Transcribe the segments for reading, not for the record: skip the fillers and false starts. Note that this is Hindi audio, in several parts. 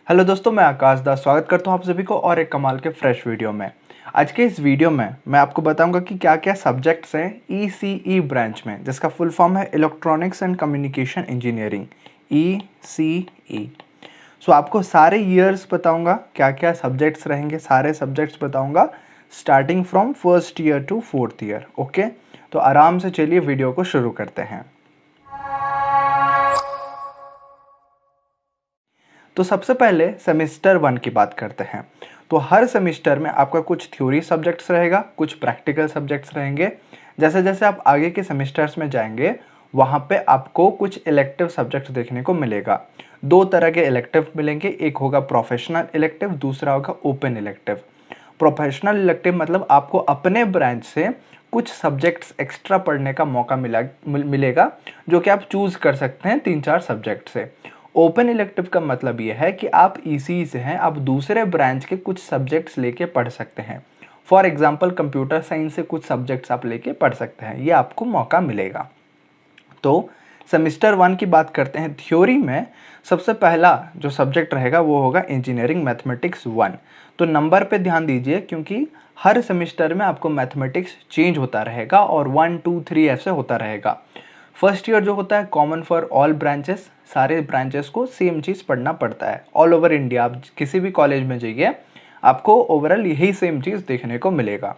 हेलो दोस्तों, मैं आकाश दास स्वागत करता हूं आप सभी को और एक कमाल के फ्रेश वीडियो में। आज के इस वीडियो में मैं आपको बताऊंगा कि क्या क्या सब्जेक्ट्स हैं ईसीई ब्रांच में, जिसका फुल फॉर्म है electronics and communication engineering, ECE. So आपको सारे ईयर्स बताऊंगा, क्या क्या सब्जेक्ट्स रहेंगे, सारे सब्जेक्ट्स बताऊंगा starting from first year to fourth year. Okay, तो आराम से चलिए वीडियो को शुरू करते हैं। तो सबसे पहले सेमेस्टर 1 की बात करते हैं। तो हर सेमेस्टर में आपका कुछ थ्योरी सब्जेक्ट्स रहेगा, कुछ प्रैक्टिकल सब्जेक्ट्स रहेंगे। जैसे जैसे आप आगे के सेमेस्टर्स में जाएंगे वहाँ पे आपको कुछ इलेक्टिव सब्जेक्ट्स देखने को मिलेगा। दो तरह के इलेक्टिव मिलेंगे, एक होगा प्रोफेशनल इलेक्टिव, दूसरा होगा ओपन इलेक्टिव। प्रोफेशनल इलेक्टिव मतलब आपको अपने ब्रांच से कुछ सब्जेक्ट्स एक्स्ट्रा पढ़ने का मौका मिलेगा, जो कि आप चूज़ कर सकते हैं 3-4 सब्जेक्ट से। ओपन इलेक्टिव का मतलब ये है कि आप ईसीई से हैं, आप दूसरे ब्रांच के कुछ सब्जेक्ट्स लेके पढ़ सकते हैं। फॉर एग्जांपल कंप्यूटर साइंस से कुछ सब्जेक्ट्स आप लेके पढ़ सकते हैं, ये आपको मौका मिलेगा। तो सेमेस्टर 1 की बात करते हैं। थ्योरी में सबसे पहला जो सब्जेक्ट रहेगा वो होगा इंजीनियरिंग मैथमेटिक्स 1। तो नंबर पे ध्यान दीजिए, क्योंकि हर सेमेस्टर में आपको मैथमेटिक्स चेंज होता रहेगा और 1, 2, 3 ऐसे होता रहेगा। फर्स्ट ईयर जो होता है कॉमन फॉर ऑल ब्रांचेस, सारे ब्रांचेस को सेम चीज़ पढ़ना पड़ता है। ऑल ओवर इंडिया आप किसी भी कॉलेज में जाइए, आपको ओवरऑल यही सेम चीज़ देखने को मिलेगा।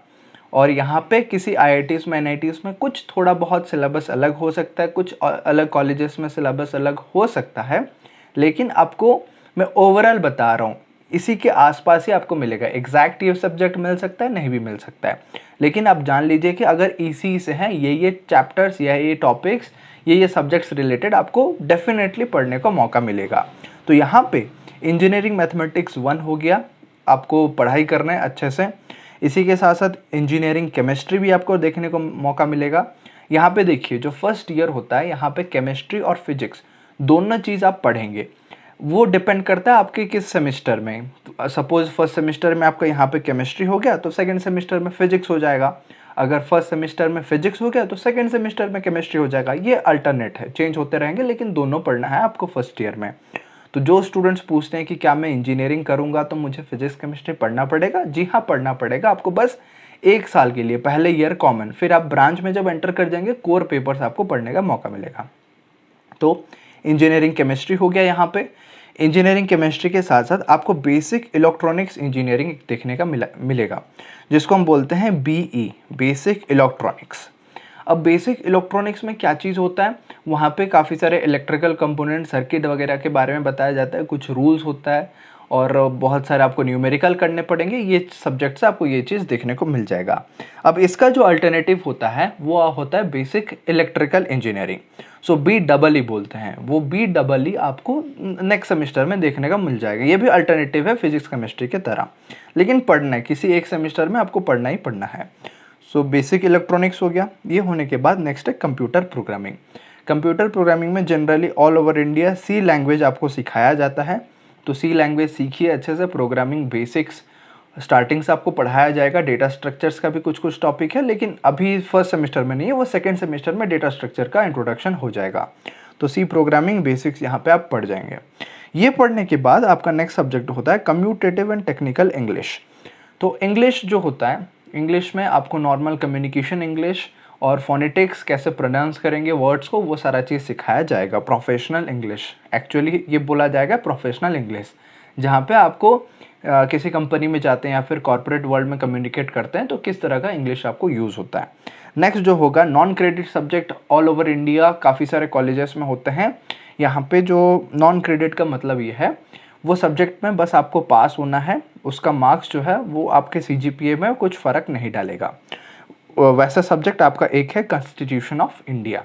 और यहाँ पे किसी आईआईटीज़ में, एनआईटीज़ में कुछ थोड़ा बहुत सिलेबस अलग हो सकता है, कुछ अलग कॉलेजेस में सिलेबस अलग हो सकता है, लेकिन आपको मैं ओवरऑल बता रहा हूँ, इसी के आसपास ही आपको मिलेगा। एग्जैक्ट ये सब्जेक्ट मिल सकता है, नहीं भी मिल सकता है, लेकिन आप जान लीजिए कि अगर ईसीई से हैं ये चैप्टर्स या ये टॉपिक्स, ये सब्जेक्ट्स रिलेटेड आपको डेफिनेटली पढ़ने का मौका मिलेगा। तो यहाँ पे इंजीनियरिंग मैथमेटिक्स 1 हो गया, आपको पढ़ाई करना है अच्छे से। इसी के साथ साथ इंजीनियरिंग केमिस्ट्री भी आपको देखने को मौका मिलेगा। यहाँ पे देखिए, जो फर्स्ट ईयर होता है यहाँ पे केमिस्ट्री और फिजिक्स दोनों चीज़ आप पढ़ेंगे। वो डिपेंड करता है आपके किस सेमेस्टर में। सपोज फर्स्ट सेमेस्टर में आपका यहाँ पे केमिस्ट्री हो गया तो सेकंड सेमेस्टर में फिजिक्स हो जाएगा। अगर फर्स्ट सेमेस्टर में फिजिक्स हो गया तो सेकंड सेमेस्टर में केमिस्ट्री हो जाएगा। ये अल्टरनेट है, चेंज होते रहेंगे, लेकिन दोनों पढ़ना है आपको फर्स्ट ईयर में। तो जो स्टूडेंट्स पूछते हैं कि क्या मैं इंजीनियरिंग करूंगा तो मुझे फिजिक्स केमिस्ट्री पढ़ना पड़ेगा, जी हाँ पढ़ना पड़ेगा आपको। बस 1 साल के लिए पहले ईयर कॉमन, फिर आप ब्रांच में जब एंटर कर जाएंगे कोर पेपर्स आपको पढ़ने का मौका मिलेगा। तो इंजीनियरिंग केमिस्ट्री हो गया। यहाँ पे इंजीनियरिंग केमिस्ट्री के साथ साथ आपको बेसिक इलेक्ट्रॉनिक्स इंजीनियरिंग देखने का मिलेगा, जिसको हम बोलते हैं बीई, बेसिक इलेक्ट्रॉनिक्स। अब बेसिक इलेक्ट्रॉनिक्स में क्या चीज़ होता है, वहाँ पे काफ़ी सारे इलेक्ट्रिकल कंपोनेंट, सर्किट वगैरह के बारे में बताया जाता है, कुछ रूल्स होता है और बहुत सारे आपको न्यूमेरिकल करने पड़ेंगे। ये सब्जेक्ट से आपको ये चीज़ देखने को मिल जाएगा। अब इसका जो अल्टरनेटिव होता है वो होता है बेसिक इलेक्ट्रिकल इंजीनियरिंग। सो BEE बोलते हैं, वो BEE आपको नेक्स्ट सेमेस्टर में देखने का मिल जाएगा। ये भी अल्टरनेटिव है फिजिक्स केमिस्ट्री की तरह, लेकिन पढ़ना है, किसी एक सेमेस्टर में आपको पढ़ना ही पढ़ना है। सो बेसिक इलेक्ट्रॉनिक्स हो गया। ये होने के बाद नेक्स्ट है कंप्यूटर प्रोग्रामिंग। कंप्यूटर प्रोग्रामिंग में generally all over India C language आपको सिखाया जाता है। तो सी लैंग्वेज सीखिए अच्छे से। प्रोग्रामिंग बेसिक्स स्टार्टिंग से आपको पढ़ाया जाएगा। डेटा स्ट्रक्चर्स का भी कुछ कुछ टॉपिक है, लेकिन अभी फर्स्ट सेमेस्टर में नहीं है, वो सेकेंड सेमेस्टर में डेटा स्ट्रक्चर का इंट्रोडक्शन हो जाएगा। तो सी प्रोग्रामिंग बेसिक्स यहाँ पे आप पढ़ जाएंगे। ये पढ़ने के बाद आपका नेक्स्ट सब्जेक्ट होता है कम्यूटेटिव एंड टेक्निकल इंग्लिश। तो इंग्लिश जो होता है, इंग्लिश में आपको नॉर्मल कम्युनिकेशन इंग्लिश और फोनेटिक्स, कैसे प्रोनाउंस करेंगे वर्ड्स को, वो सारा चीज़ सिखाया जाएगा। प्रोफेशनल इंग्लिश, एक्चुअली ये बोला जाएगा प्रोफेशनल इंग्लिश, जहाँ पे आपको किसी कंपनी में जाते हैं या फिर कॉर्पोरेट वर्ल्ड में कम्युनिकेट करते हैं तो किस तरह का इंग्लिश आपको यूज़ होता है। नेक्स्ट जो होगा non credit subject, all over India काफ़ी सारे कॉलेजेस में होते हैं। यहाँ पे जो नॉन क्रेडिट का मतलब ये है, वो सब्जेक्ट में बस आपको पास होना है, उसका मार्क्स जो है वो आपके सीजीपीए में कुछ फ़र्क नहीं डालेगा। वैसा सब्जेक्ट आपका एक है कॉन्स्टिट्यूशन ऑफ इंडिया।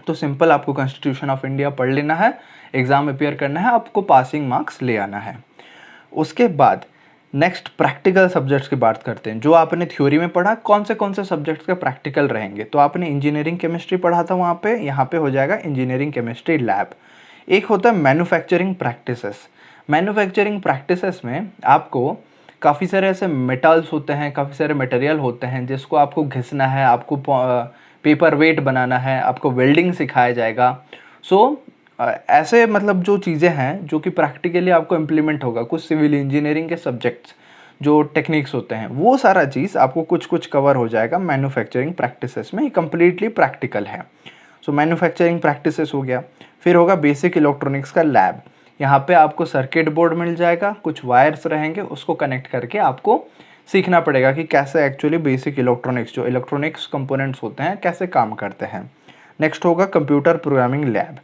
तो सिंपल आपको कॉन्स्टिट्यूशन ऑफ इंडिया पढ़ लेना है, एग्ज़ाम अपियर करना है, आपको पासिंग मार्क्स ले आना है। उसके बाद नेक्स्ट प्रैक्टिकल सब्जेक्ट्स की बात करते हैं। जो आपने थ्योरी में पढ़ा, कौन से सब्जेक्ट्स के प्रैक्टिकल रहेंगे। तो आपने इंजीनियरिंग केमिस्ट्री पढ़ा था, वहाँ पे यहाँ पे हो जाएगा इंजीनियरिंग केमिस्ट्री लैब। एक होता है मैन्युफैक्चरिंग प्रैक्टिसेस। मैन्युफैक्चरिंग प्रैक्टिसेस में आपको काफ़ी सारे ऐसे मेटल्स होते हैं, काफ़ी सारे मटेरियल होते हैं जिसको आपको घिसना है, आपको पेपर वेट बनाना है, आपको वेल्डिंग सिखाया जाएगा। सो ऐसे मतलब जो चीज़ें हैं जो कि प्रैक्टिकली आपको इम्प्लीमेंट होगा, कुछ सिविल इंजीनियरिंग के सब्जेक्ट्स जो टेक्निक्स होते हैं वो सारा चीज़ आपको कुछ कुछ कवर हो जाएगा मैन्युफैक्चरिंग प्रैक्टिसेस में। ये कम्प्लीटली प्रैक्टिकल है। सो मैन्युफैक्चरिंग प्रैक्टिसेस हो गया। फिर होगा बेसिक इलेक्ट्रॉनिक्स का लैब। यहाँ पे आपको सर्किट बोर्ड मिल जाएगा, कुछ वायर्स रहेंगे, उसको कनेक्ट करके आपको सीखना पड़ेगा कि कैसे एक्चुअली बेसिक इलेक्ट्रॉनिक्स जो इलेक्ट्रॉनिक्स कंपोनेंट्स होते हैं कैसे काम करते हैं। नेक्स्ट होगा computer programming lab.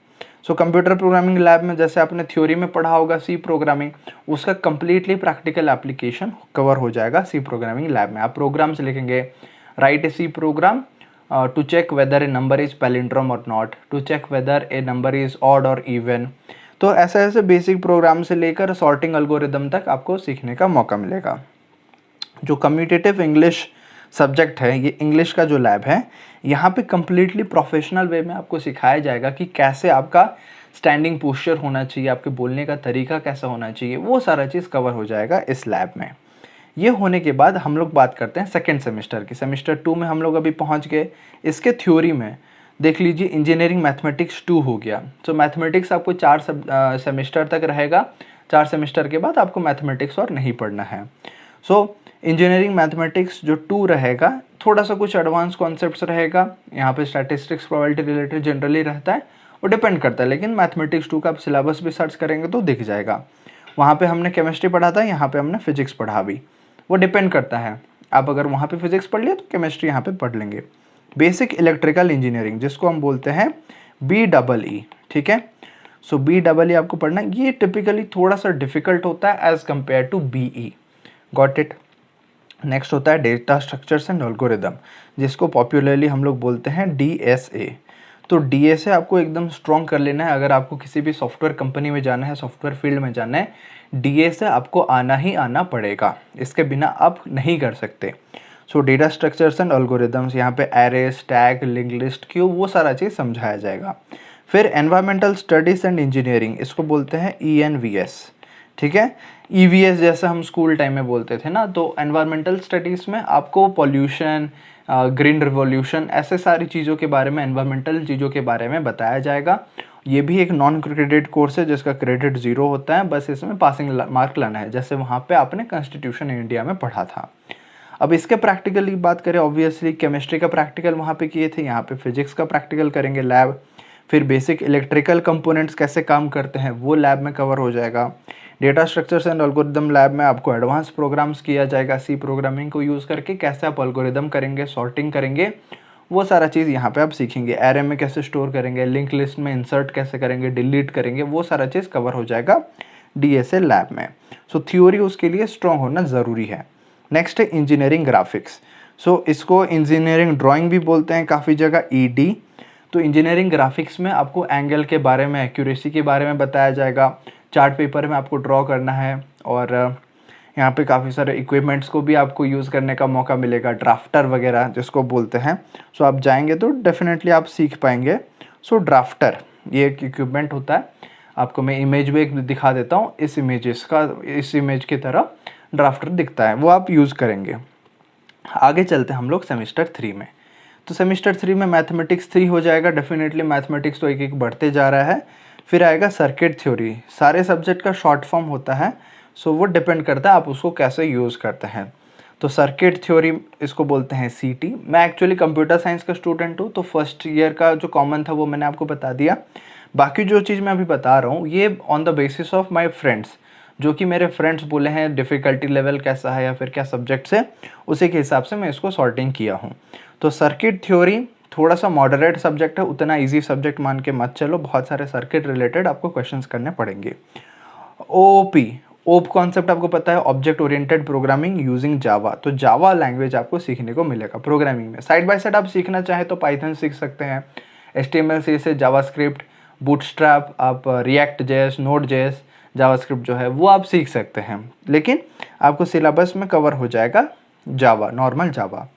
So computer programming lab में जैसे आपने थ्योरी में पढ़ा होगा सी प्रोग्रामिंग, उसका कम्प्लीटली प्रैक्टिकल एप्लीकेशन कवर हो जाएगा सी प्रोग्रामिंग लैब में। आप प्रोग्राम्स लिखेंगे, write a C program to check whether a number is palindrome और not, to check whether a number is odd और इवन। तो ऐसे ऐसे बेसिक प्रोग्राम से लेकर सॉर्टिंग एल्गोरिदम तक आपको सीखने का मौका मिलेगा। जो कम्यूटेटिव इंग्लिश सब्जेक्ट है, ये इंग्लिश का जो लैब है, यहाँ पे कम्प्लीटली प्रोफेशनल वे में आपको सिखाया जाएगा कि कैसे आपका स्टैंडिंग पोस्चर होना चाहिए, आपके बोलने का तरीका कैसा होना चाहिए, वो सारा चीज़ कवर हो जाएगा इस लैब में। ये होने के बाद हम लोग बात करते हैं सेकेंड सेमेस्टर की। सेमेस्टर 2 में हम लोग अभी पहुँच गए। इसके थ्योरी में देख लीजिए इंजीनियरिंग मैथमेटिक्स 2 हो गया। तो मैथमेटिक्स आपको 4 सेमेस्टर तक रहेगा। 4 सेमेस्टर के बाद आपको मैथमेटिक्स और नहीं पढ़ना है। सो इंजीनियरिंग मैथमेटिक्स जो 2 रहेगा, थोड़ा सा कुछ एडवांस कॉन्सेप्ट्स रहेगा। यहाँ पे स्टैटिस्टिक्स प्रोबेबिलिटी रिलेटेड जनरली रहता है, वो डिपेंड करता है। लेकिन मैथमेटिक्स 2 का आप सिलेबस भी सर्च करेंगे तो दिख जाएगा। वहाँ पे हमने केमिस्ट्री पढ़ा था, यहाँ पे हमने फिजिक्स पढ़ा भी, वो डिपेंड करता है। आप अगर वहाँ पे फिजिक्स पढ़ लिया तो केमिस्ट्री यहाँ पे पढ़ लेंगे। बेसिक इलेक्ट्रिकल इंजीनियरिंग जिसको हम बोलते हैं BEE, ठीक है। सो BEE आपको पढ़ना है। ये टिपिकली थोड़ा सा डिफिकल्ट होता है as compare to BE। Got it. Next होता है डेटा स्ट्रक्चर्स एंड एल्गोरिदम, जिसको पॉपुलरली हम लोग बोलते हैं DSA। तो DSA आपको एकदम स्ट्रॉन्ग कर लेना है। अगर आपको किसी भी सॉफ्टवेयर कंपनी में जाना है, सॉफ्टवेयर फील्ड में जाना है, DSA आपको आना ही आना पड़ेगा, इसके बिना आप नहीं कर सकते। सो डेटा स्ट्रक्चर्स एंड एल्गोरिदम्स, यहाँ पे array, stack, link list, Q, वो सारा चीज़ समझाया जाएगा। फिर एनवायरमेंटल स्टडीज़ एंड इंजीनियरिंग, इसको बोलते हैं ENVS, ठीक है। EVS जैसे हम स्कूल टाइम में बोलते थे ना। तो एनवायरमेंटल स्टडीज़ में आपको पॉल्यूशन, ग्रीन रिवॉल्यूशन, ऐसे सारी चीज़ों के बारे में, एनवायरमेंटल चीज़ों के बारे में बताया जाएगा। ये भी एक नॉन क्रेडिट कोर्स है जिसका क्रेडिट 0 होता है, बस इसमें पासिंग मार्क लाना है, जैसे वहाँ पे आपने कॉन्स्टिट्यूशन इंडिया में पढ़ा था। अब इसके प्रैक्टिकल की बात करें, ऑब्वियसली केमिस्ट्री का प्रैक्टिकल वहाँ पे किए थे, यहाँ पे फिजिक्स का प्रैक्टिकल करेंगे लैब। फिर बेसिक इलेक्ट्रिकल कंपोनेंट्स कैसे काम करते हैं वो लैब में कवर हो जाएगा। Data structures and algorithm lab में आपको एडवांस प्रोग्राम्स किया जाएगा सी प्रोग्रामिंग को यूज़ करके, कैसे आप एल्गोरिदम करेंगे, सॉर्टिंग करेंगे, वो सारा चीज़ यहाँ पे आप सीखेंगे। एरे में कैसे स्टोर करेंगे, लिंक लिस्ट में इंसर्ट कैसे करेंगे, डिलीट करेंगे, वो सारा चीज़ कवर हो जाएगा DSA लैब में। सो थ्योरी उसके लिए स्ट्रॉन्ग होना ज़रूरी है। नेक्स्ट है इंजीनियरिंग ग्राफिक्स। सो इसको इंजीनियरिंग ड्राइंग भी बोलते हैं काफ़ी जगह, ED। तो इंजीनियरिंग ग्राफिक्स में आपको एंगल के बारे में, एक्यूरेसी के बारे में बताया जाएगा। चार्ट पेपर में आपको ड्रॉ करना है, और यहाँ पे काफ़ी सारे इक्विपमेंट्स को भी आपको यूज़ करने का मौका मिलेगा, ड्राफ्टर वगैरह जिसको बोलते हैं। सो आप जाएंगे तो डेफिनेटली आप सीख पाएंगे। सो ड्राफ्टर ये एक इक्विपमेंट होता है, आपको मैं इमेज भी एक दिखा देता हूँ। इस इमेज की तरह ड्राफ्टर दिखता है, वो आप यूज़ करेंगे। आगे चलते हैं हम लोग सेमेस्टर 3 में। तो सेमेस्टर 3 में मैथमेटिक्स 3 हो जाएगा। डेफिनेटली मैथमेटिक्स तो एक एक बढ़ते जा रहा है। फिर आएगा सर्किट थ्योरी, सारे सब्जेक्ट का शॉर्ट फॉर्म होता है। सो वो डिपेंड करता है आप उसको कैसे यूज़ करते हैं। तो सर्किट थ्योरी इसको बोलते हैं CT। मैं एक्चुअली कंप्यूटर साइंस का स्टूडेंट हूँ, तो फर्स्ट ईयर का जो कॉमन था वो मैंने आपको बता दिया। बाकी जो चीज़ मैं अभी बता रहा हूँ ये on the basis of my friends, जो कि मेरे फ्रेंड्स बोले हैं डिफ़िकल्टी लेवल कैसा है या फिर क्या सब्जेक्ट्स है, उसी के हिसाब से मैं इसको सॉर्टिंग किया हूँ। तो सर्किट थ्योरी थोड़ा सा मॉडरेट सब्जेक्ट है, उतना इजी सब्जेक्ट मान के मत चलो, बहुत सारे सर्किट रिलेटेड आपको क्वेश्चंस करने पड़ेंगे। ओप कॉन्सेप्ट आपको पता है, object oriented programming using Java. तो जावा लैंग्वेज आपको सीखने को मिलेगा प्रोग्रामिंग में। साइड बाय साइड आप सीखना चाहें तो पाइथन सीख सकते हैं, HTML CSS, जावास्क्रिप्ट, बूटस्ट्रैप, आप react JS, node JS, JavaScript जो है वो आप सीख सकते हैं, लेकिन आपको सिलेबस में कवर हो जाएगा जावा, नॉर्मल जावा।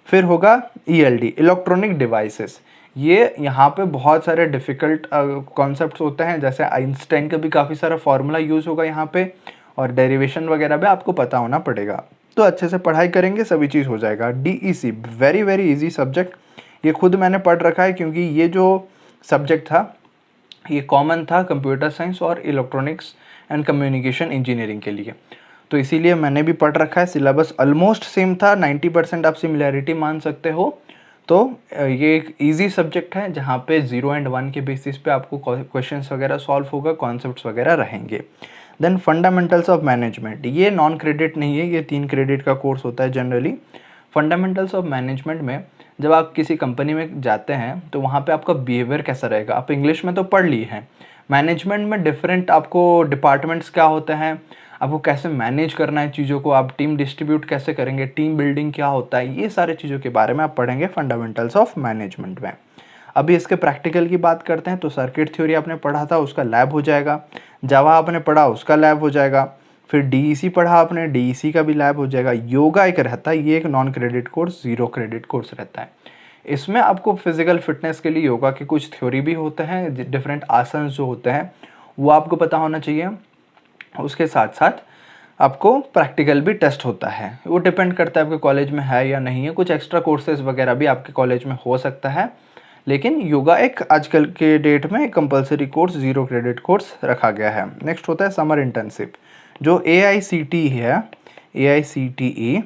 फिर होगा ELD, इलेक्ट्रॉनिक डिवाइसेस। ये यहाँ पे बहुत सारे डिफ़िकल्ट कॉन्सेप्ट्स होते हैं, जैसे आइंस्टाइन का भी काफ़ी सारा फार्मूला यूज़ होगा यहाँ पे, और डेरिवेशन वगैरह भी आपको पता होना पड़ेगा। तो अच्छे से पढ़ाई करेंगे सभी चीज़ हो जाएगा। DEC very very easy subject, ये खुद मैंने पढ़ रखा है, क्योंकि ये जो सब्जेक्ट था ये कॉमन था कंप्यूटर साइंस और इलेक्ट्रॉनिक्स एंड कम्युनिकेशन इंजीनियरिंग के लिए, तो इसीलिए मैंने भी पढ़ रखा है। सिलेबस ऑलमोस्ट सेम था, 90% आप सिमिलैरिटी मान सकते हो। तो ये एक इजी सब्जेक्ट है जहाँ पे 0 एंड 1 के बेसिस पे आपको क्वेश्चंस वगैरह सॉल्व होगा, कॉन्सेप्ट्स वगैरह रहेंगे। देन फंडामेंटल्स ऑफ मैनेजमेंट, ये नॉन क्रेडिट नहीं है, ये 3 क्रेडिट का कोर्स होता है जनरली। फंडामेंटल्स ऑफ मैनेजमेंट में जब आप किसी कंपनी में जाते हैं तो वहाँ पे आपका बिहेवियर कैसा रहेगा, आप इंग्लिश में तो पढ़ ली हैं। मैनेजमेंट में डिफरेंट आपको डिपार्टमेंट्स क्या होते हैं, आपको कैसे मैनेज करना है चीज़ों को, आप टीम डिस्ट्रीब्यूट कैसे करेंगे, टीम बिल्डिंग क्या होता है, ये सारे चीज़ों के बारे में आप पढ़ेंगे फंडामेंटल्स ऑफ मैनेजमेंट में। अभी इसके प्रैक्टिकल की बात करते हैं तो सर्किट थ्योरी आपने पढ़ा था, उसका लैब हो जाएगा। जावा आपने पढ़ा, उसका लैब हो जाएगा। फिर डीईसी पढ़ा आपने, डीईसी का भी लैब हो जाएगा। योगा एक रहता है, ये एक non credit course, 0 credit course रहता है। इसमें आपको फिजिकल फिटनेस के लिए योगा के कुछ थ्योरी भी होते हैं, डिफरेंट आसन जो होते हैं वो आपको पता होना चाहिए। उसके साथ साथ आपको प्रैक्टिकल भी टेस्ट होता है, वो डिपेंड करता है आपके कॉलेज में है या नहीं है। कुछ एक्स्ट्रा कोर्सेज वगैरह भी आपके कॉलेज में हो सकता है, लेकिन योगा एक आजकल के डेट में कंपलसरी कोर्स, 0 क्रेडिट कोर्स रखा गया है। नेक्स्ट होता है समर इंटर्नशिप, जो AICTE है, AICTE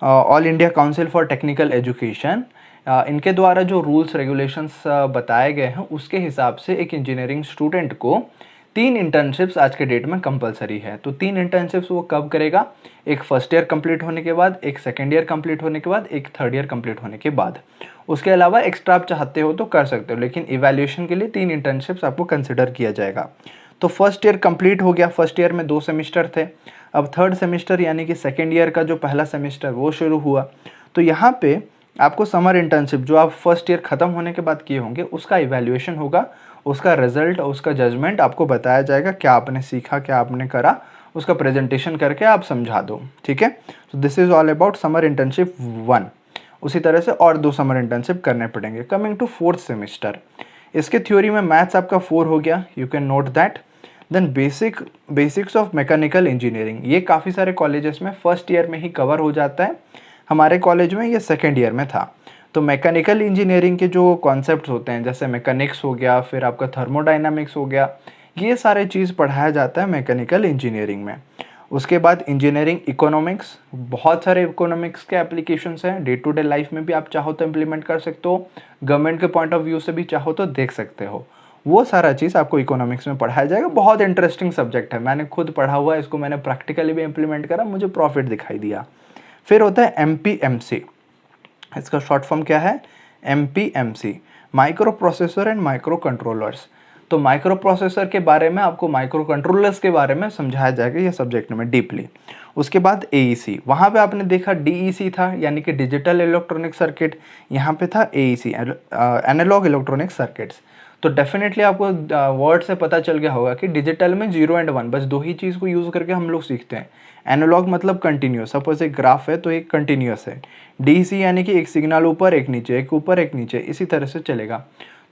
all India council for technical education, इनके द्वारा जो रूल्स रेगुलेशंस बताए गए हैं उसके हिसाब से एक इंजीनियरिंग स्टूडेंट को 3 इंटर्नशिप्स आज के डेट में कंपलसरी है। तो 3 इंटर्नशिप्स वो कब करेगा, एक फर्स्ट ईयर कंप्लीट होने के बाद, एक सेकेंड ईयर कंप्लीट होने के बाद, एक थर्ड ईयर कंप्लीट होने के बाद। उसके अलावा एक्स्ट्रा आप चाहते हो तो कर सकते हो, लेकिन इवैल्यूएशन के लिए 3 इंटर्नशिप्स आपको कंसिडर किया जाएगा। तो फर्स्ट ईयर कंप्लीट हो गया, फर्स्ट ईयर में 2 सेमिस्टर थे। अब थर्ड सेमिस्टर यानी कि सेकेंड ईयर का जो पहला सेमिस्टर वो शुरू हुआ। तो यहाँ पे आपको समर इंटर्नशिप जो आप फर्स्ट ईयर ख़त्म होने के बाद किए होंगे उसका इवैल्यूएशन होगा, उसका रिजल्ट, उसका जजमेंट आपको बताया जाएगा, क्या आपने सीखा, क्या आपने करा, उसका प्रेजेंटेशन करके आप समझा दो। ठीक है, तो this is all about summer internship 1। उसी तरह से और 2 समर इंटर्नशिप करने पड़ेंगे। कमिंग टू फोर्थ सेमिस्टर, इसके थ्योरी में मैथ्स आपका 4 हो गया, you can note that. Then basics of mechanical engineering, ये काफ़ी सारे कॉलेजेस में फर्स्ट ईयर में ही कवर हो जाता है, हमारे कॉलेज में ये सेकेंड ईयर में था। तो मैकेनिकल इंजीनियरिंग के जो कॉन्सेप्ट्स होते हैं, जैसे मैकेनिक्स हो गया, फिर आपका थर्मोडाइनामिक्स हो गया, ये सारे चीज़ पढ़ाया जाता है मैकेनिकल इंजीनियरिंग में। उसके बाद इंजीनियरिंग इकोनॉमिक्स, बहुत सारे इकोनॉमिक्स के एप्लीकेशंस हैं, डे टू डे लाइफ में भी आप चाहो तो इम्प्लीमेंट कर सकते हो, गवर्नमेंट के पॉइंट ऑफ व्यू से भी चाहो तो देख सकते हो। वो सारा चीज़ आपको इकोनॉमिक्स में पढ़ाया जाएगा। बहुत इंटरेस्टिंग सब्जेक्ट है, मैंने खुद पढ़ा हुआ है इसको, मैंने प्रैक्टिकली भी इम्प्लीमेंट करा, मुझे प्रॉफिट दिखाई दिया। फिर होता है MPMC, इसका शॉर्ट फॉर्म क्या है, MPMC, micro processor and micro controllers. तो माइक्रो प्रोसेसर के बारे में, आपको माइक्रो कंट्रोलर्स के बारे में समझाया जाएगा ये सब्जेक्ट में डीपली। उसके बाद AEC, वहाँ पे आपने देखा DEC था यानी कि डिजिटल इलेक्ट्रॉनिक सर्किट, यहाँ पे था AEC, एनालॉग इलेक्ट्रॉनिक सर्किट्स। तो डेफिनेटली आपको वर्ड से पता चल गया होगा कि डिजिटल में 0 एंड 1 बस 2 ही चीज़ को यूज़ करके हम लोग सीखते हैं। एनालॉग मतलब कंटिन्यूस, सपोज एक ग्राफ है तो एक कंटिन्यूस है। DEC यानी कि एक सिग्नल ऊपर एक नीचे, एक ऊपर एक नीचे, इसी तरह से चलेगा।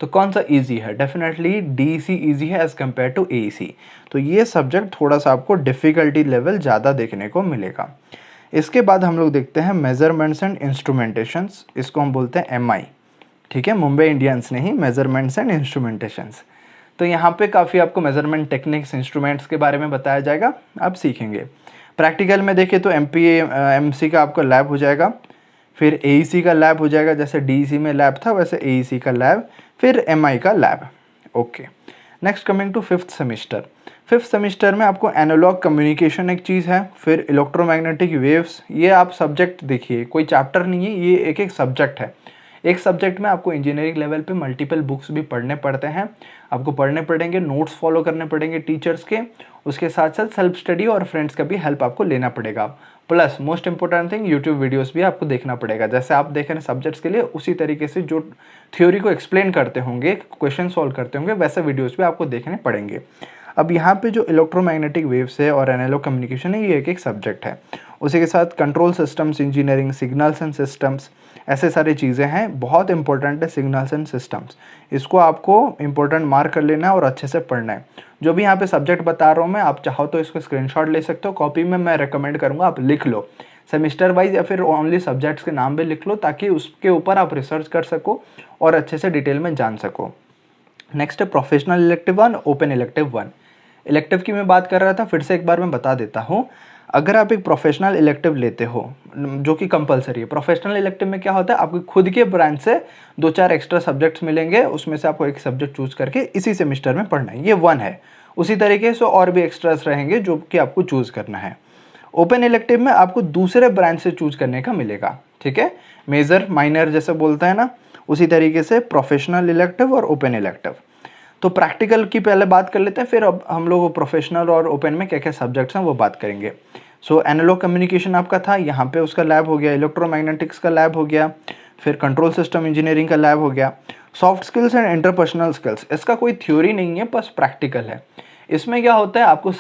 तो कौन सा इजी है, डेफिनेटली DEC इजी है एज़ कम्पेयर टू AEC। तो ये सब्जेक्ट थोड़ा सा आपको डिफ़िकल्टी लेवल ज़्यादा देखने को मिलेगा। इसके बाद हम लोग देखते हैं मेजरमेंट्स एंड इंस्ट्रूमेंटेशंस, इसको हम बोलते हैं MI। ठीक है, मुंबई इंडियंस नहीं, मेजरमेंट्स एंड इंस्ट्रूमेंटेशंस। तो यहाँ पे काफ़ी आपको मेजरमेंट टेक्निक्स, इंस्ट्रूमेंट्स के बारे में बताया जाएगा, आप सीखेंगे। प्रैक्टिकल में देखें तो MPMC का आपका लैब हो जाएगा, फिर AEC का लैब हो जाएगा, जैसे DEC में लैब था वैसे AEC का लैब, फिर MI का lab. Okay, next coming to fifth semester. Fifth semester में आपको एनालॉग कम्युनिकेशन एक चीज़ है, फिर इलेक्ट्रोमैग्नेटिक वेव्स, ये आप सब्जेक्ट देखिए, कोई चैप्टर नहीं है, ये एक एक सब्जेक्ट है। एक सब्जेक्ट में आपको इंजीनियरिंग लेवल पे मल्टीपल बुक्स भी पढ़ने पड़ते हैं, आपको पढ़ने पड़ेंगे, नोट्स फॉलो करने पड़ेंगे टीचर्स के, उसके साथ साथ सेल्फ स्टडी और फ्रेंड्स का भी हेल्प आपको लेना पड़ेगा। Plus most important thing, YouTube videos भी आपको देखना पड़ेगा। जैसे आप देख रहे हैं सब्जेक्ट्स के लिए, उसी तरीके से जो थ्योरी को एक्सप्लेन करते होंगे, क्वेश्चन सॉल्व करते होंगे, वैसे वीडियोस भी आपको देखने पड़ेंगे। अब यहाँ पे जो इलेक्ट्रोमैग्नेटिक वेव्स है और एनालॉग कम्युनिकेशन है, ये एक एक सब्जेक्ट है। उसी के साथ control systems engineering, signals and systems, ऐसे सारी चीज़ें हैं, बहुत इंपॉर्टेंट है सिग्नल्स एंड सिस्टम्स। इसको आपको इंपॉर्टेंट मार्क कर लेना है और अच्छे से पढ़ना है। जो भी यहाँ पे सब्जेक्ट बता रहा हूँ मैं, आप चाहो तो इसको स्क्रीनशॉट ले सकते हो, कॉपी में मैं रेकमेंड करूँगा आप लिख लो, सेमिस्टर वाइज या फिर ओनली सब्जेक्ट्स के नाम भी लिख लो, ताकि उसके ऊपर आप रिसर्च कर सको और अच्छे से डिटेल में जान सको। नेक्स्ट है professional elective 1, open elective 1। Elective की मैं बात कर रहा था, फिर से एक बार मैं बता देता हूँ। अगर आप एक प्रोफेशनल इलेक्टिव लेते हो जो कि कंपलसरी है, प्रोफेशनल इलेक्टिव में क्या होता है, आपको खुद के ब्रांच से 2-4 एक्स्ट्रा सब्जेक्ट्स मिलेंगे, उसमें से आपको एक सब्जेक्ट चूज करके इसी सेमिस्टर में पढ़ना है, ये 1 है। उसी तरीके से और भी एक्स्ट्रास रहेंगे जो कि आपको चूज करना है। ओपन इलेक्टिव में आपको दूसरे ब्रांच से चूज करने का मिलेगा, ठीक है, मेजर माइनर जैसे बोलते हैं ना, उसी तरीके से प्रोफेशनल इलेक्टिव और ओपन इलेक्टिव। तो प्रैक्टिकल की पहले बात कर लेते हैं, फिर अब हम लोग प्रोफेशनल और ओपन में क्या क्या सब्जेक्ट्स हैं वो बात करेंगे। सो एनालॉग कम्युनिकेशन आपका था, यहाँ पे उसका लैब हो गया, इलेक्ट्रोमैग्नेटिक्स का लैब हो गया, फिर कंट्रोल सिस्टम इंजीनियरिंग का लैब हो गया। Soft skills and interpersonal skills, इसका कोई थ्योरी नहीं है, बस प्रैक्टिकल है। इसमें क्या होता है, आपको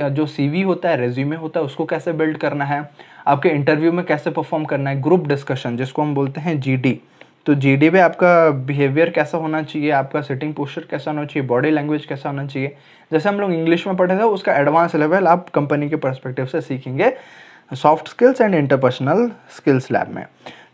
जो सीवी होता है, रेज्यूमे होता है, उसको कैसे बिल्ड करना है, आपके इंटरव्यू में कैसे परफॉर्म करना है, ग्रुप डिस्कशन जिसको हम बोलते हैं जीडी। तो जीडी में आपका बिहेवियर कैसा होना चाहिए, आपका सिटिंग पोस्चर कैसा होना चाहिए, बॉडी लैंग्वेज कैसा होना चाहिए, जैसे हम लोग इंग्लिश में पढ़े थे उसका एडवांस लेवल आप कंपनी के पर्सपेक्टिव से सीखेंगे soft skills and interpersonal skills lab में।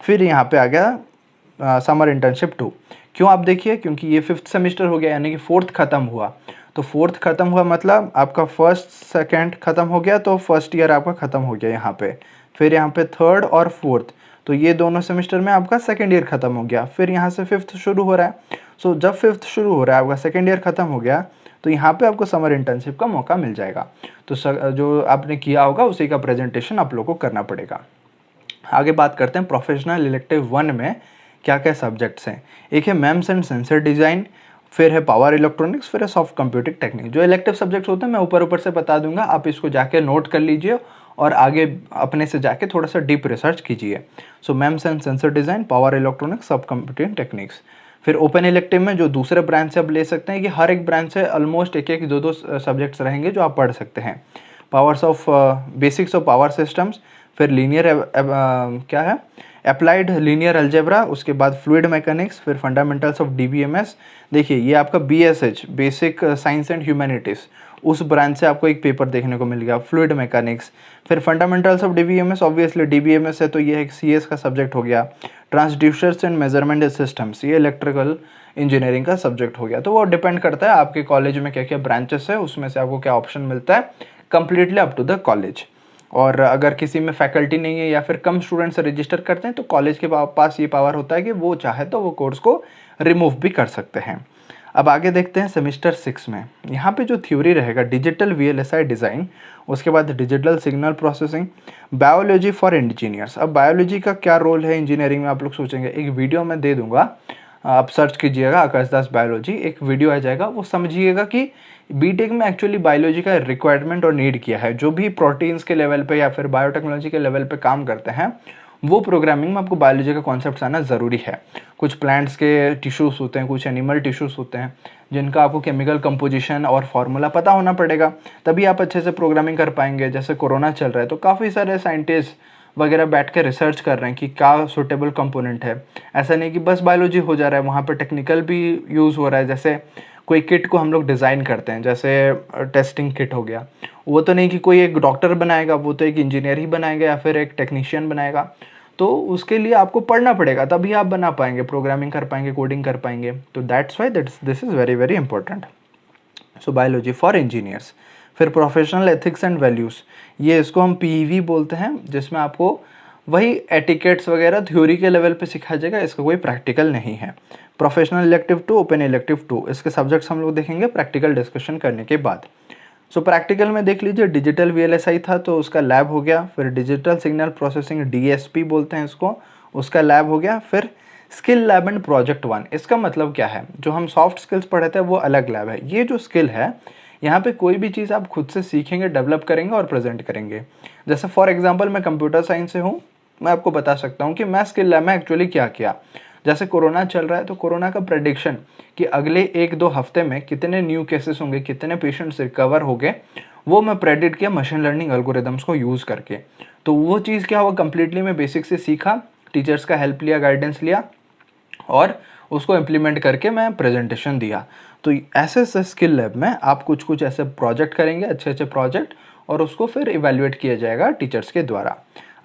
फिर यहाँ पे आ गया समर इंटर्नशिप 2। क्यों, आप देखिए, क्योंकि ये 5th सेमेस्टर हो गया, यानी कि 4th खत्म हुआ। तो 4th खत्म हुआ मतलब आपका 1st 2nd खत्म हो गया, तो 1st ईयर आपका खत्म हो गया यहाँ पे। फिर यहाँ पे 3rd और 4th, तो ये दोनों सेमेस्टर में आपका 2nd ईयर खत्म हो गया। फिर यहाँ से 5th शुरू हो रहा है। सो जब 5th शुरू हो रहा है, आपका 2nd ईयर खत्म हो गया, तो यहाँ पे आपको समर इंटर्नशिप का मौका मिल जाएगा। तो जो आपने किया होगा उसी का प्रेजेंटेशन आप लोगों को करना पड़ेगा। आगे बात करते हैं प्रोफेशनल इलेक्टिव 1 में क्या क्या सब्जेक्ट्स हैं। एक है मेम्स एंड सेंसर डिज़ाइन, फिर है पावर इलेक्ट्रॉनिक्स, फिर है सॉफ्ट कंप्यूटिंग टेक्निक। जो इलेक्टिव सब्जेक्ट्स होते हैं मैं ऊपर ऊपर से बता दूंगा, आप इसको जाके नोट कर लीजिए और आगे अपने से जाके थोड़ा सा डीप रिसर्च कीजिए। So MEMS and sensor design, power electronics, soft computing techniques. फिर ओपन इलेक्टिव में जो दूसरे ब्रांच से आप ले सकते हैं कि हर एक ब्रांच से ऑलमोस्ट एक एक दो सब्जेक्ट्स रहेंगे जो आप पढ़ सकते हैं। Powers of basics of power systems, फिर लीनियर क्या है, अप्लाइड लीनियर अलजेब्रा, उसके बाद फ्लूइड मैकेनिक्स, फिर फंडामेंटल्स ऑफ डीबीएमएस। देखिए ये आपका BSH, basic science and humanities, उस ब्रांच से आपको एक पेपर देखने को मिल गया, फ्लूइड मैकेनिक्स। फिर fundamentals of DBMS, obviously DBMS है तो ये एक सीएस का सब्जेक्ट हो गया। ट्रांसड्यूसर्स एंड मेजरमेंट सिस्टम्स, ये इलेक्ट्रिकल इंजीनियरिंग का सब्जेक्ट हो गया। तो वो डिपेंड करता है आपके कॉलेज में क्या क्या ब्रांचेस है, उसमें से आपको क्या ऑप्शन मिलता है, completely up to the college. और अगर किसी में फैकल्टी नहीं है या फिर कम स्टूडेंट्स रजिस्टर करते हैं तो कॉलेज के पास ये पावर होता है कि वो चाहे तो वो कोर्स को रिमूव भी कर सकते हैं। अब आगे देखते हैं सेमेस्टर 6 में। यहाँ पे जो थ्योरी रहेगा, डिजिटल वीएलएसआई डिज़ाइन, उसके बाद digital signal processing, biology for engineers. अब बायोलॉजी का क्या रोल है इंजीनियरिंग में, आप लोग सोचेंगे, एक वीडियो मैं दे दूंगा, आप सर्च कीजिएगा आकाश दास बायोलॉजी, एक वीडियो आ जाएगा, वो समझिएगा कि बीटेक में एक्चुअली बायोलॉजी का रिक्वायरमेंट और नीड किया है। जो भी प्रोटीन्स के लेवल पे या फिर बायोटेक्नोलॉजी के लेवल पे काम करते हैं, वो प्रोग्रामिंग में आपको बायोलॉजी का कॉन्सेप्ट आना ज़रूरी है। कुछ प्लांट्स के टिश्यूज़ होते हैं, कुछ एनिमल टिश्यूज़ होते हैं, जिनका आपको केमिकल कंपोजिशन और फार्मूला पता होना पड़ेगा, तभी आप अच्छे से प्रोग्रामिंग कर पाएंगे। जैसे कोरोना चल रहा है तो काफ़ी सारे साइंटिस्ट वगैरह बैठ के रिसर्च कर रहे हैं कि क्या सुटेबल कंपोनेंट है। ऐसा नहीं कि बस बायोलॉजी हो जा रहा है, वहाँ पर टेक्निकल भी यूज़ हो रहा है। जैसे कोई किट को हम लोग डिज़ाइन करते हैं, जैसे टेस्टिंग किट हो गया, वो तो नहीं कि कोई एक डॉक्टर बनाएगा, वो तो एक इंजीनियर ही बनाएगा या फिर एक टेक्नीशियन बनाएगा। तो उसके लिए आपको पढ़ना पड़ेगा, तभी आप बना पाएंगे, प्रोग्रामिंग कर पाएंगे, कोडिंग कर पाएंगे। तो that's why this is very very important. So biology for engineers. फिर प्रोफेशनल एथिक्स एंड वैल्यूज़, ये इसको हम पीईवी बोलते हैं, जिसमें आपको वही एटिकेट्स वगैरह थ्योरी के लेवल पे सिखाया जाएगा, इसका कोई प्रैक्टिकल नहीं है। प्रोफेशनल इलेक्टिव 2, ओपन इलेक्टिव 2, इसके सब्जेक्ट्स हम लोग देखेंगे प्रैक्टिकल डिस्कशन करने के बाद। सो प्रैक्टिकल में देख लीजिए, डिजिटल वीएलएसआई था तो उसका लैब हो गया। फिर डिजिटल सिग्नल प्रोसेसिंग, डीएसपी बोलते हैं इसको, उसका लैब हो गया। फिर स्किल लैब एंड प्रोजेक्ट 1, इसका मतलब क्या है, जो हम सॉफ्ट स्किल्स पढ़े थे वो अलग लैब है। ये जो स्किल है, यहाँ पे कोई भी चीज़ आप खुद से सीखेंगे, डेवलप करेंगे और प्रेजेंट करेंगे। जैसे फॉर एग्जांपल मैं कंप्यूटर साइंस से हूँ, मैं आपको बता सकता हूँ कि मैं स्किल लैब में एक्चुअली क्या किया। जैसे कोरोना चल रहा है तो कोरोना का प्रेडिक्शन कि अगले 1-2 हफ्ते में कितने न्यू केसेस होंगे, कितने पेशेंट्स रिकवर हो गए, वो मैं प्रेडिक्ट किया मशीन लर्निंग एल्गोरिदम्स को यूज़ करके। तो वो चीज़ क्या हुआ, कंप्लीटली मैं बेसिक से सीखा, टीचर्स का हेल्प लिया, गाइडेंस लिया और उसको इम्प्लीमेंट करके मैं प्रेजेंटेशन दिया। तो ऐसे ऐसे स्किल लैब में आप कुछ कुछ ऐसे प्रोजेक्ट करेंगे, अच्छे अच्छे प्रोजेक्ट, और उसको फिर इवैल्यूएट किया जाएगा टीचर्स के द्वारा।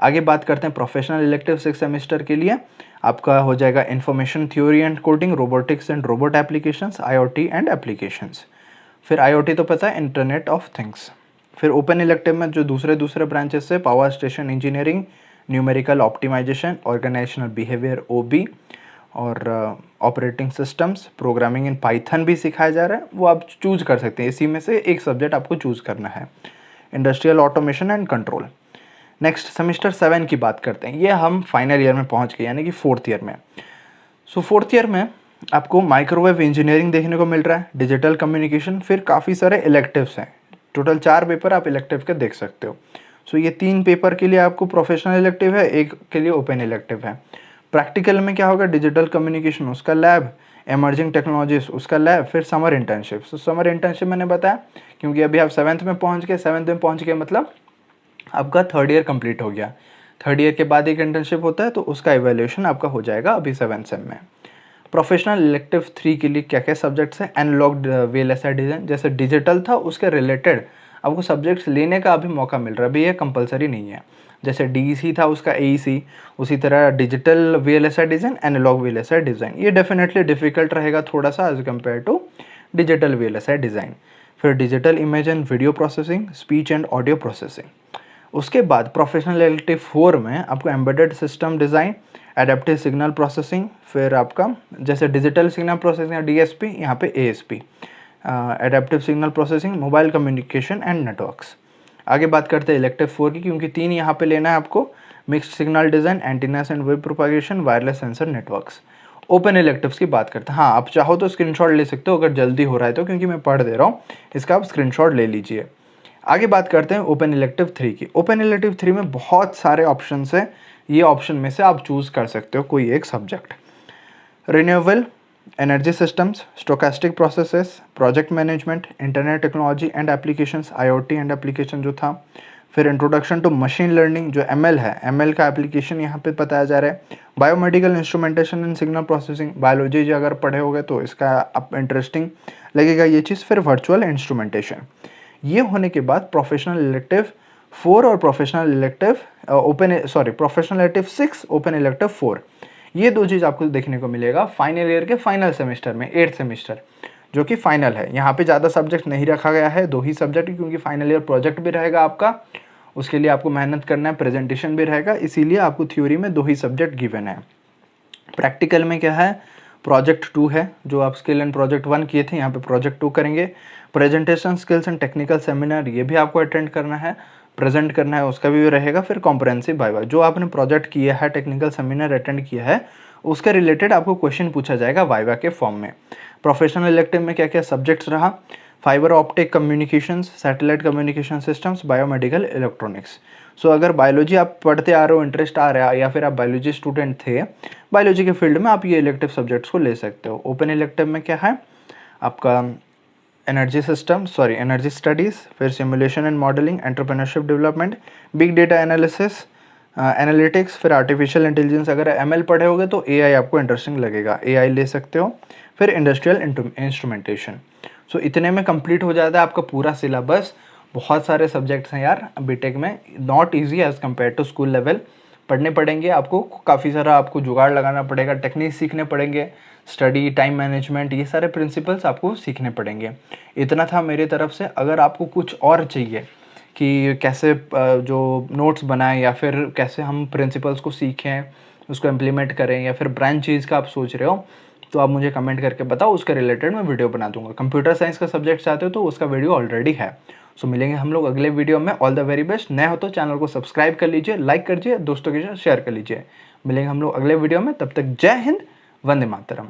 आगे बात करते हैं प्रोफेशनल इलेक्टिव 6 सेमेस्टर के लिए। आपका हो जाएगा information theory and coding, robotics and robot applications, IoT and applications. फिर आईओटी तो पता है, इंटरनेट ऑफ थिंग्स। फिर ओपन इलेक्टिव में जो दूसरे ब्रांचेस से power station engineering, numerical optimisation, organisational behaviour OB, और operating systems, programming in Python भी सिखाया जा रहा है, वो आप चूज कर सकते हैं। इसी में से एक सब्जेक्ट आपको चूज करना है। Industrial automation and control. Next semester 7 की बात करते हैं। ये हम फाइनल ईयर में पहुंच गए, यानी कि 4th ईयर में। सो 4th ईयर में आपको माइक्रोवेव इंजीनियरिंग देखने को मिल रहा है, डिजिटल कम्युनिकेशन, फिर काफ़ी सारे इलेक्टिव्स हैं। टोटल 4 पेपर आप इलेक्टिव के देख सकते हो। सो ये 3 पेपर के लिए आपको प्रोफेशनल इलेक्टिव है, एक के लिए ओपन इलेक्टिव है। प्रैक्टिकल में क्या होगा, डिजिटल कम्युनिकेशन उसका लैब, एमर्जिंग टेक्नोलॉजीज उसका लैब, फिर समर इंटर्नशिप। सो समर इंटर्नशिप मैंने बताया क्योंकि अभी आप 7th में पहुंच गए। 7th में पहुंच गए मतलब आपका 3rd ईयर कंप्लीट हो गया। 3rd ईयर के बाद एक इंटर्नशिप होता है, तो उसका इवैल्यूएशन आपका हो जाएगा अभी 7th सेम में। प्रोफेशनल इलेक्टिव 3 के लिए क्या क्या सब्जेक्ट्स हैं, एनालॉग वीएलएसआई डिज़ाइन, जैसे डिजिटल था उसके रिलेटेड आपको सब्जेक्ट्स लेने का अभी मौका मिल रहा है, अभी ये कंपलसरी नहीं है। जैसे डीईसी था उसका एईसी, उसी तरह digital VLSI design, analog VLSI design. ये डेफिनेटली डिफिकल्ट रहेगा थोड़ा सा as compare to digital VLSI design. फिर digital image and video processing, speech and audio processing. उसके बाद प्रोफेशनल इलेक्टिव 4 में आपको embedded system design, adaptive signal processing, फिर आपका जैसे डिजिटल सिग्नल प्रोसेसिंग या डीएसपी, यहाँ पे ASP, adaptive signal processing, mobile communication and networks. आगे बात करते हैं इलेक्टिव 4 की, क्योंकि 3 यहाँ पे लेना है आपको, mixed signal design, antennas and wave propagation, wireless sensor networks. Open electives की बात करते हैं। हाँ, आप चाहो तो स्क्रीनशॉट ले सकते हो अगर जल्दी हो रहा है तो, क्योंकि मैं पढ़ दे रहा हूँ, इसका आप स्क्रीनशॉट ले लीजिए। आगे बात करते हैं ओपन इलेक्टिव 3 की। ओपन इलेक्टिव 3 में बहुत सारे ऑप्शंस हैं, ये ऑप्शन में से आप चूज़ कर सकते हो कोई एक subject. Renewable energy systems, stochastic processes, project management, internet technology and applications, IoT and application जो था। फिर इंट्रोडक्शन टू मशीन लर्निंग, जो एमएल है, एमएल का एप्लीकेशन यहाँ पे बताया जा रहा है। Biomedical instrumentation and signal processing, biology जो अगर पढ़े होगे तो इसका आप इंटरेस्टिंग लगेगा ये चीज़। फिर वर्चुअल इंस्ट्रूमेंटेशन। ये होने के बाद प्रोफेशनल इलेक्टिव 4 और professional elective professional elective 6, open elective 4, ये 2 चीज़ आपको देखने को मिलेगा फाइनल ईयर के फाइनल सेमेस्टर में, 8th सेमेस्टर जो कि फाइनल है। यहाँ पे ज़्यादा सब्जेक्ट नहीं रखा गया है, 2 ही सब्जेक्ट, क्योंकि फाइनल ईयर प्रोजेक्ट भी रहेगा आपका, उसके लिए आपको मेहनत करना है, प्रेजेंटेशन भी रहेगा, इसीलिए आपको थ्योरी में 2 ही सब्जेक्ट गिवन है। प्रैक्टिकल में क्या है, प्रोजेक्ट 2 है, जो आप स्किल एंड प्रोजेक्ट 1 किए थे, यहाँ पे प्रोजेक्ट 2 करेंगे। Presentation skills and technical seminar, ये भी आपको अटेंड करना है, प्रेजेंट करना है, उसका भी रहेगा। फिर कॉम्प्रहेंसिव वाइवा, जो आपने प्रोजेक्ट किया है, टेक्निकल सेमिनार अटेंड किया है, उसके रिलेटेड आपको क्वेश्चन पूछा जाएगा वाइवा के फॉर्म में। प्रोफेशनल इलेक्टिव में क्या क्या सब्जेक्ट्स रहा, fibre optic communications, satellite communication systems, biomedical electronics. So अगर बायोलॉजी आप पढ़ते आ रहे हो, इंटरेस्ट आ रहा है, या फिर आप बायोलॉजी स्टूडेंट थे, बायोलॉजी के फील्ड में आप ये इलेक्टिव सब्जेक्ट्स को ले सकते हो। ओपन इलेक्टिव में क्या है आपका, एनर्जी स्टडीज़, फिर simulation and modelling, entrepreneurship development, big data analysis, analytics, फिर आर्टिफिशियल इंटेलिजेंस। अगर एमएल पढ़े होगे तो एआई आपको इंटरेस्टिंग लगेगा, एआई ले सकते हो। फिर इंडस्ट्रियल इंस्ट्रूमेंटेशन। सो इतने में कंप्लीट हो जाता है आपका पूरा सिलेबस। बहुत सारे सब्जेक्ट्स हैं यार बीटेक में, not easy as compare to school level. पढ़ने पड़ेंगे आपको, काफ़ी सारा आपको जुगाड़ लगाना पड़ेगा, टेक्निक्स सीखने पड़ेंगे, स्टडी, टाइम मैनेजमेंट, ये सारे प्रिंसिपल्स आपको सीखने पड़ेंगे। इतना था मेरी तरफ से। अगर आपको कुछ और चाहिए कि कैसे जो नोट्स बनाएं, या फिर कैसे हम प्रिंसिपल्स को सीखें, उसको इम्प्लीमेंट करें, या फिर ब्रांच चीज़ का आप सोच रहे हो, तो आप मुझे कमेंट करके बताओ, उसके रिलेटेड मैं वीडियो बना दूंगा। कंप्यूटर साइंस का सब्जेक्ट चाहते हो तो उसका वीडियो ऑलरेडी है। सो मिलेंगे हम लोग अगले वीडियो में। All the very best. नए हो तो चैनल को सब्सक्राइब कर लीजिए, लाइक कर लीजिए, दोस्तों के साथ शेयर कर लीजिए। मिलेंगे हम लोग अगले वीडियो में, तब तक जय हिंद, वंदे मातरम।